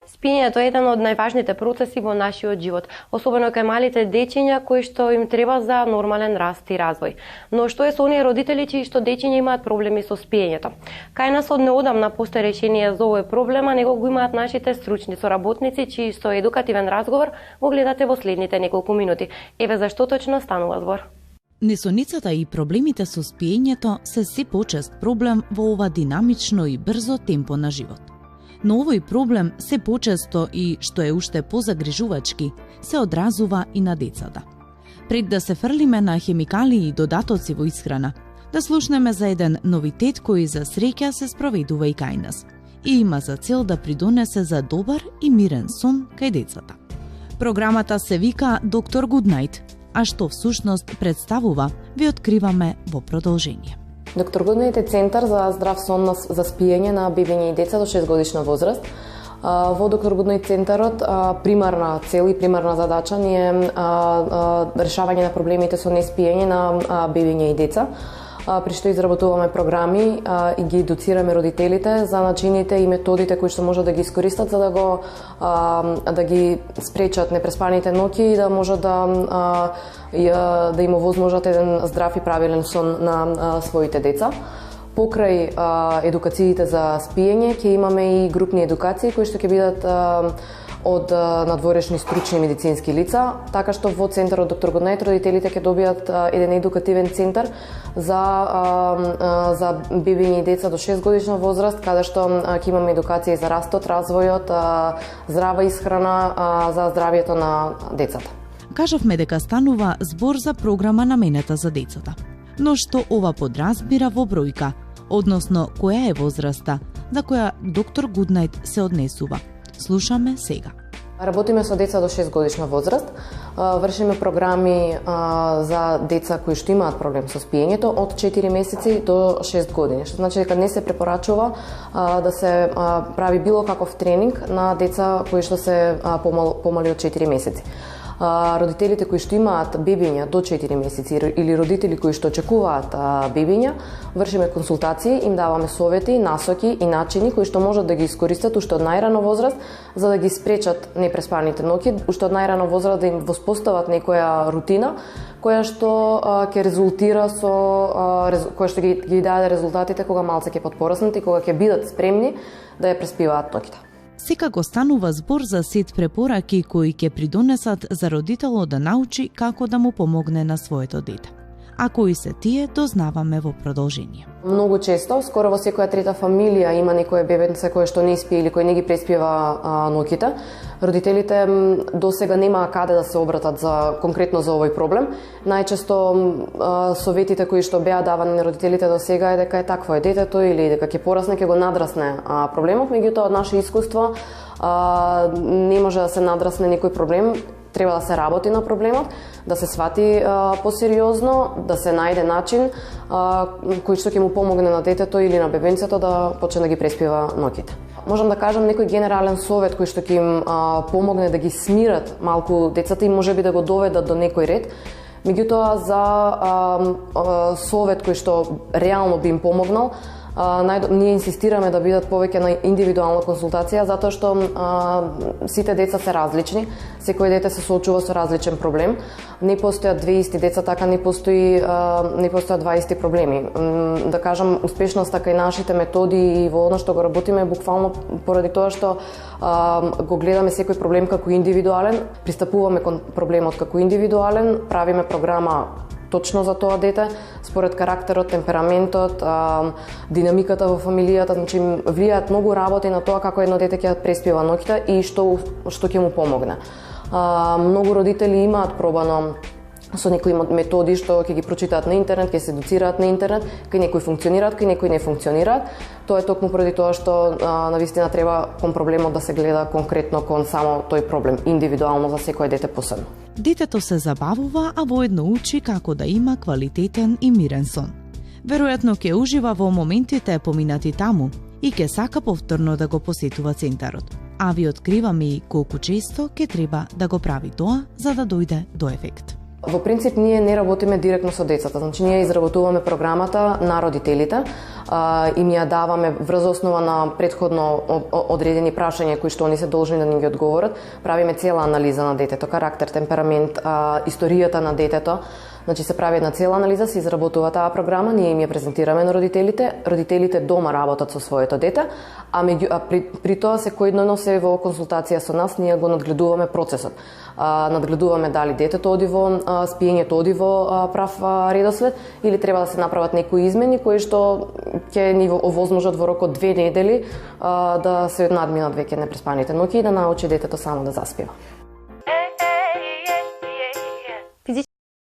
Спиењето е еден од најважните процеси во нашиот живот, особено кај малите дечиња кои што им треба за нормален раст и развој. Но што е со оние родители чии што дечиња имаат проблеми со спиењето? Кај нас од неодамна постои решение за овој проблем, а него го имаат нашите стручни соработници чии што едукативен разговор го гледате во следните неколку минути. Еве зашто точно станува збор. Несоницата и проблемите со спиењето се се почест проблем во ова динамично и брзо темпо на живот. Но овој проблем се почесто и, што е уште позагрижувачки, се одразува и на децата. Пред да се фрлиме на хемикалии и додатоци во исхрана, да слушнеме за еден новитет кој за среќа се спроведува и кај нас и има за цел да придонесе за добар и мирен сон кај децата. Програмата се вика Доктор Гуднајт, а што всушност представува, ви откриваме во продолжение. Доктор Гуднајт е центар за здрав сон за спиење на бебиња и деца до 6 годишна возраст. Во Доктор Гуднајт центарот примарна цел и примарна задача ни е решавање на проблемите со неспиење на бебиња и деца, при што изработуваме програми и ги едуцираме родителите за начините и методите кои што можат да ги искористат за да ги спречат непреспаните ноќи и да може да им овозможат еден здрав и правилен сон на своите деца. Покрај едукациите за спиење ќе имаме и групни едукации кои што ќе бидат од надворешни стручни медицински лица, така што во центарот Доктор Гуднајт родителите ќе добијат еден едукативен центар за бебиња и деца до 6 годишна возраст, каде што ќе имаме едукација за растот, развојот, здрава исхрана, за здравието на децата. Кажавме дека станува збор за програма наменета за децата. Но што ова подразбира во бројка, односно која е возраста за која Доктор Гуднајт се однесува? Слушаме сега. Работиме со деца до 6 годишна возраст. Вршиме програми за деца кои што имаат проблем со спиењето од 4 месеци до 6 години. Што значи дека не се препорачува да се прави било каков тренинг на деца кои што се помали од 4 месеци. Родителите кои што имаат бебиња до 4 месеци или родители кои што очекуваат бебиња, вршиме консултации, им даваме совети, насоки и начини кои што можат да ги искористат уште од најрано возраст за да ги спречат непреспаните ноќи, уште од најрано возраст да им воспостават некоја рутина која што ќе резултира која што ги даде резултатите кога малце ќе подпораснат и кога ќе бидат спремни да ја преспиваат ноќите. Секако станува збор за сет препораки кои ќе придонесат за родителот да научи како да му помогне на своето дете. А кои се тие, дознаваме во продолжение. Многу често, скоро во секоја трета фамилија има некое бебенце кое што не спие или кој не ги преспива ноќите. Родителите досега немаа каде да се обратат конкретно за овој проблем. Најчесто советите кои што беа давани на родителите до сега е дека е такво е детето или дека ќе порасне, ќе го надрасне проблемот, меѓутоа од наше искуство не може да се надрасне некој проблем. Треба да се работи на проблемот, да се свати посериозно, да се најде начин кој што ќе му помогне на детето или на бебенцето да почне да ги преспива ноќите. Можам да кажам некој генерален совет кој што ќе им помогне да ги смират малку децата и можеби да го доведат до некој ред. Меѓутоа за совет кој што реално би им помогнал, ние инсистираме да бидат повеќе на индивидуална консултација, затоа што сите деца се различни, секој дете се соочува со различен проблем. Не постојат две исти деца, така не постојат два исти проблеми. Да кажам, успешноста кај нашите методи и во оно што го работиме буквално поради тоа што го гледаме секој проблем како индивидуален, пристапуваме кон проблемот како индивидуален, правиме програма точно за тоа дете, според карактерот, темпераментот, динамиката во фамилијата, значи влијаат многу работи на тоа како едно дете ќе преспива ноќта и што ќе му помогне. Многу родители имаат пробано со некои методи што ќе ги прочитаат на интернет, ќе се едуцираат на интернет, кај некои функционираат, кај некои не функционираат. Тоа е токму поради тоа што навистина треба кон проблемот да се гледа конкретно кон само тој проблем, индивидуално за секој дете посебно. Детето се забавува, а воедно учи како да има квалитетен и мирен сон. Веројатно ќе ужива во моментите поминати таму и ќе сака повторно да го посетува центарот. А ви откриваме и колку често ќе треба да го прави тоа за да дојде до ефект. Во принцип, ние не работиме директно со децата, значи ние изработуваме програмата на родителите, им ја даваме врз основа на предходно одредени прашања кои што они се должни да ни ги одговорат. Правиме цела анализа на детето, карактер, темперамент, историјата на детето. Значи се прави една цела анализа, се изработува таа програма, ние им ја презентираме на родителите. Родителите дома работат со своето дете, при тоа секојдневно се во консултација со нас, ние го надгледуваме процесот. Надгледуваме дали детето оди во спиењето оди во прав редослед или треба да се направат некои измени кои што ќе ни овозможат во рок од 2 недели да се надминат веќе непреспаните ноќи и да научи детето само да заспива.